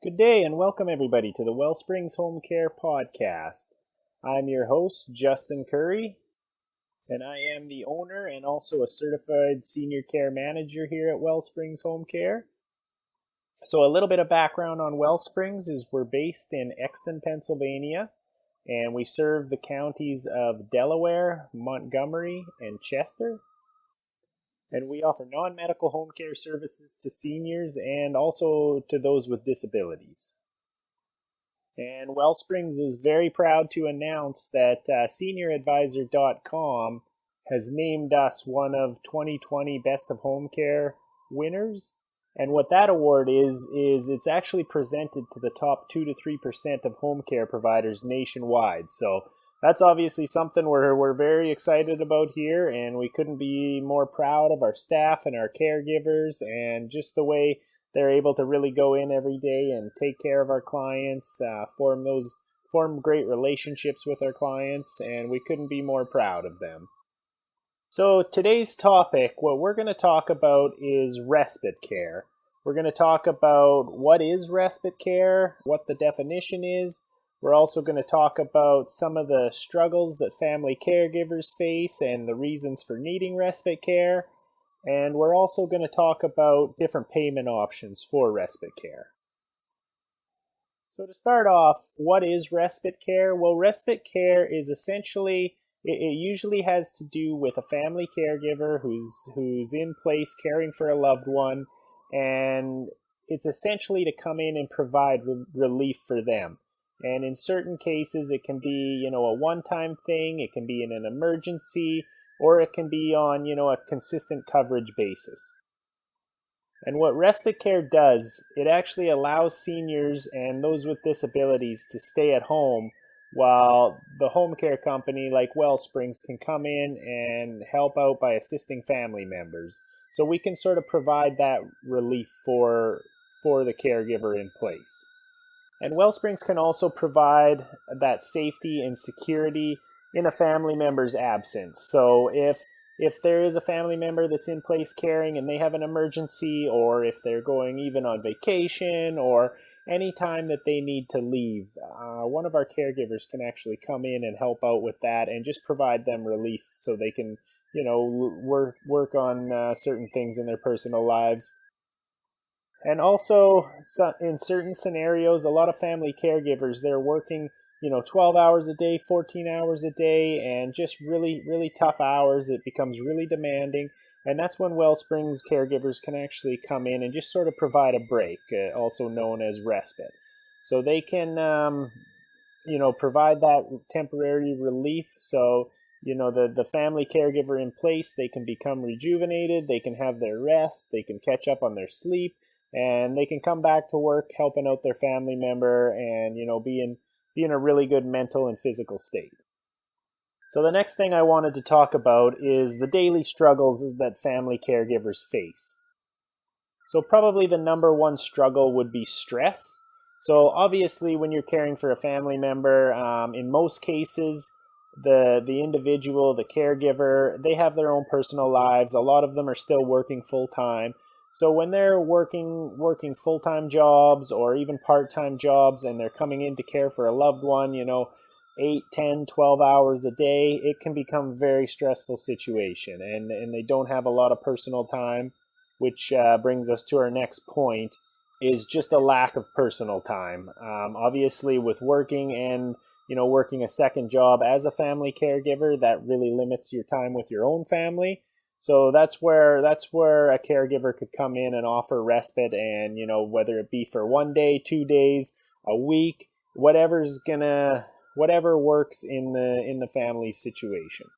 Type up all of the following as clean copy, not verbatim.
Good day and welcome everybody to the Wellsprings Home Care Podcast. I'm your host, Justin Curry, and I am the owner and also a certified senior care manager here at Wellsprings Home Care. So a little bit of background on Wellsprings is we're based in Exton, Pennsylvania, and we serve the counties of Delaware, Montgomery, and Chester. And we offer non-medical home care services to seniors and also to those with disabilities. And Wellsprings is very proud to announce that senioradvisor.com has named us one of 2020 Best of Home Care winners. And what that award is it's actually presented to the top 2 to 3% of home care providers nationwide. So that's obviously something we're very excited about here, and we couldn't be more proud of our staff and our caregivers and just the way they're able to really go in every day and take care of our clients, form great relationships with our clients, and we couldn't be more proud of them. So today's topic, what we're going to talk about is respite care. We're going to talk about what is respite care, what the definition is. We're also going to talk about some of the struggles that family caregivers face and the reasons for needing respite care. And we're also going to talk about different payment options for respite care. So to start off, what is respite care? Well, respite care is essentially, it usually has to do with a family caregiver who's in place caring for a loved one. And it's essentially to come in and provide relief for them. And in certain cases, it can be, a one-time thing, it can be in an emergency, or it can be on, a consistent coverage basis. And what respite care does, it actually allows seniors and those with disabilities to stay at home while the home care company like Wellsprings can come in and help out by assisting family members. So we can sort of provide that relief for the caregiver in place. And Wellsprings can also provide that safety and security in a family member's absence. So if there is a family member that's in place caring and they have an emergency, or if they're going even on vacation, or any time that they need to leave, one of our caregivers can actually come in and help out with that and just provide them relief so they can, work on certain things in their personal lives. And also, in certain scenarios, a lot of family caregivers, they're working, 12 hours a day, 14 hours a day, and just really, really tough hours. It becomes really demanding. And that's when Wellsprings caregivers can actually come in and just sort of provide a break, also known as respite. So they can, provide that temporary relief. So, the family caregiver in place, they can become rejuvenated, they can have their rest, they can catch up on their sleep, and they can come back to work helping out their family member and, be in a really good mental and physical state. So the next thing I wanted to talk about is the daily struggles that family caregivers face. So probably the number one struggle would be stress. So obviously when you're caring for a family member, in most cases, the individual, the caregiver, they have their own personal lives. A lot of them are still working full time. So when they're working full-time jobs or even part-time jobs and they're coming in to care for a loved one, 8, 10, 12 hours a day, it can become a very stressful situation. And they don't have a lot of personal time, which brings us to our next point, is just a lack of personal time. Obviously, with working and, working a second job as a family caregiver, that really limits your time with your own family. So that's where a caregiver could come in and offer respite, and whether it be for 1 day, 2 days, a week, whatever works in the family situation.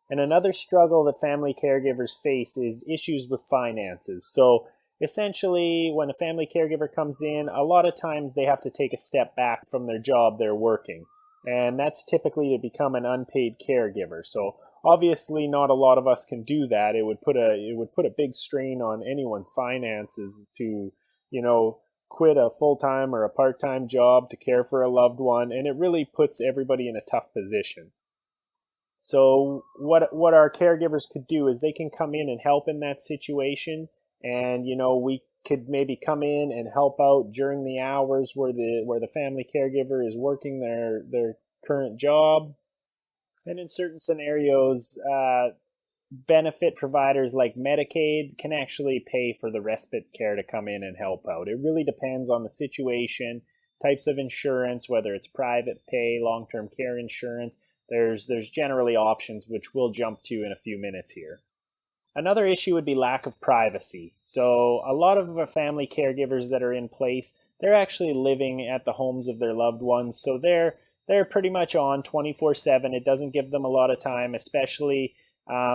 And another struggle that family caregivers face is issues with finances. So essentially, when a family caregiver comes in, a lot of times they have to take a step back from their job they're working, and that's typically to become an unpaid caregiver. So obviously, not a lot of us can do that. It would put a big strain on anyone's finances to, quit a full-time or a part-time job to care for a loved one, and it really puts everybody in a tough position. So what our caregivers could do is they can come in and help in that situation, and we could maybe come in and help out during the hours where the family caregiver is working their current job. And in certain scenarios, benefit providers like Medicaid can actually pay for the respite care to come in and help out. It really depends on the situation, types of insurance, whether it's private pay, long-term care insurance. There's generally options which we'll jump to in a few minutes here. Another issue would be lack of privacy. So a lot of our family caregivers that are in place, they're actually living at the homes of their loved ones. So they're pretty much on 24/7. It doesn't give them a lot of time, especially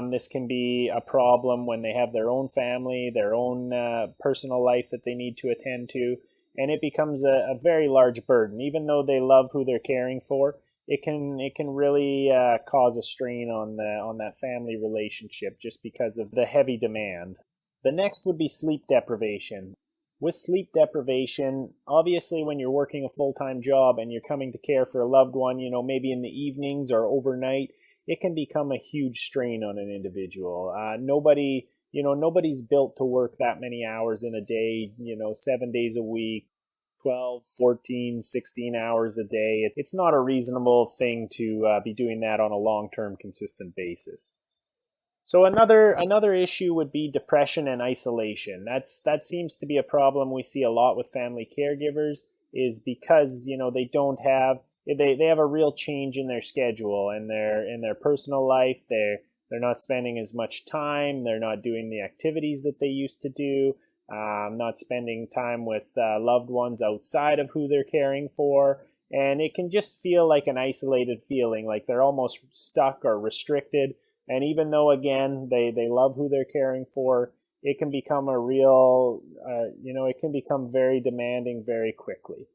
this can be a problem when they have their own family, their own personal life that they need to attend to, and it becomes a very large burden. Even though they love who they're caring for, it can really cause a strain on that family relationship just because of the heavy demand. The next would be sleep deprivation. With sleep deprivation, obviously when you're working a full-time job and you're coming to care for a loved one, maybe in the evenings or overnight, it can become a huge strain on an individual. Nobody's built to work that many hours in a day, 7 days a week, 12, 14, 16 hours a day. It's not a reasonable thing to be doing that on a long-term consistent basis. So another issue would be depression and isolation. That seems to be a problem we see a lot with family caregivers, is because they have a real change in their schedule and in their personal life. They're not spending as much time. They're not doing the activities that they used to do. Not spending time with loved ones outside of who they're caring for. And it can just feel like an isolated feeling, like they're almost stuck or restricted. And even though, again, they love who they're caring for, it can become it can become very demanding very quickly.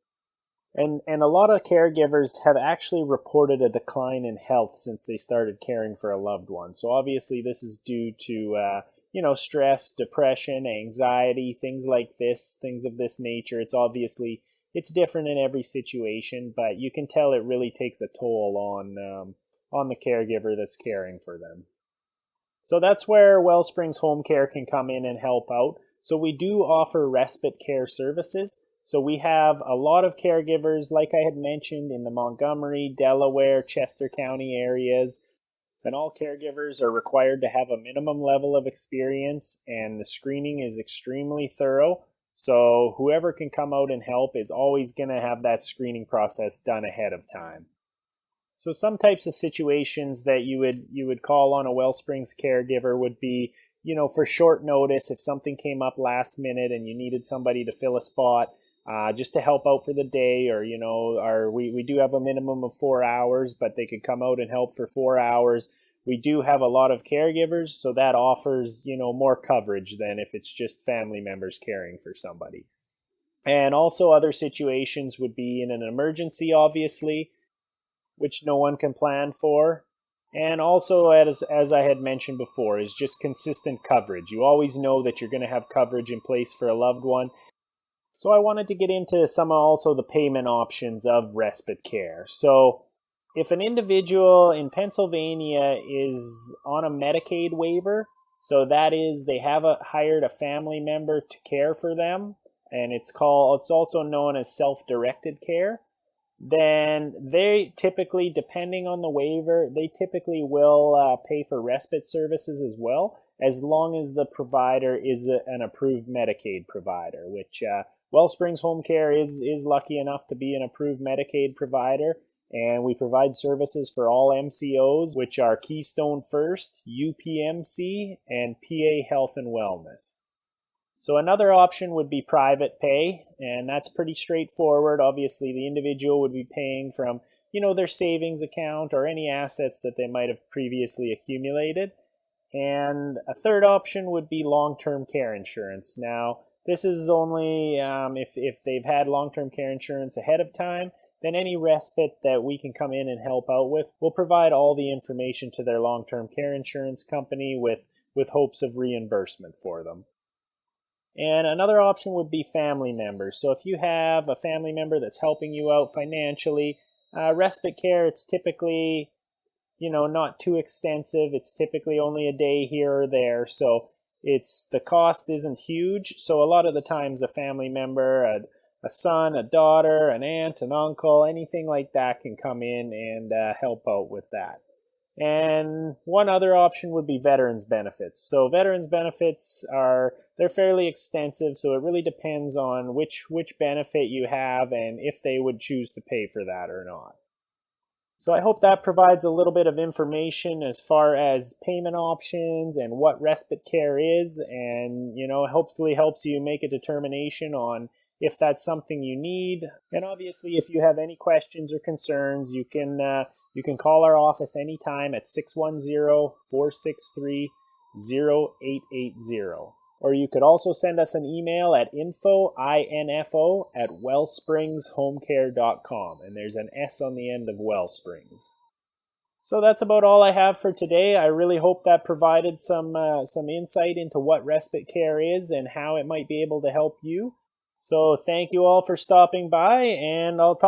And a lot of caregivers have actually reported a decline in health since they started caring for a loved one. So obviously this is due to stress, depression, anxiety, things like this, things of this nature. It's different in every situation, but you can tell it really takes a toll on the caregiver that's caring for them. So that's where Wellsprings Home Care can come in and help out. So we do offer respite care services. So we have a lot of caregivers, like I had mentioned, in the Montgomery, Delaware, Chester County areas. And all caregivers are required to have a minimum level of experience, and the screening is extremely thorough. So whoever can come out and help is always going to have that screening process done ahead of time. So some types of situations that you would call on a Wellsprings caregiver would be, for short notice, if something came up last minute and you needed somebody to fill a spot, just to help out for the day, or we do have a minimum of 4 hours, but they could come out and help for 4 hours. We do have a lot of caregivers, so that offers, more coverage than if it's just family members caring for somebody. And also other situations would be in an emergency, obviously, which no one can plan for. And also, as I had mentioned before, is just consistent coverage. You always know that you're going to have coverage in place for a loved one. So I wanted to get into some also the payment options of respite care. So if an individual in Pennsylvania is on a Medicaid waiver, so that is they have hired a family member to care for them, and it's also known as self-directed care, then they typically, depending on the waiver, they typically will pay for respite services as well, as long as the provider is an approved Medicaid provider, which Wellsprings Home Care is lucky enough to be an approved Medicaid provider, and we provide services for all MCOs, which are Keystone First, UPMC, and PA Health and Wellness. So another option would be private pay, and that's pretty straightforward. Obviously, the individual would be paying from, their savings account or any assets that they might have previously accumulated. And a third option would be long-term care insurance. Now, this is only if they've had long-term care insurance ahead of time, then any respite that we can come in and help out with, we'll provide all the information to their long-term care insurance company with hopes of reimbursement for them. And another option would be family members. So if you have a family member that's helping you out financially, respite care, it's typically, not too extensive. It's typically only a day here or there. So the cost isn't huge, so a lot of the times a family member, a son, a daughter, an aunt, an uncle, anything like that can come in and help out with that. And one other option would be veterans benefits. So veterans benefits they're fairly extensive, so it really depends on which benefit you have and if they would choose to pay for that or not. So I hope that provides a little bit of information as far as payment options and what respite care is, and hopefully helps you make a determination on if that's something you need. And obviously, if you have any questions or concerns, you can call our office anytime at 610-463-0880. Or you could also send us an email at info@wellspringshomecare.com, and there's an S on the end of Wellsprings. So that's about all I have for today. I really hope that provided some insight into what respite care is and how it might be able to help you. So thank you all for stopping by, and I'll talk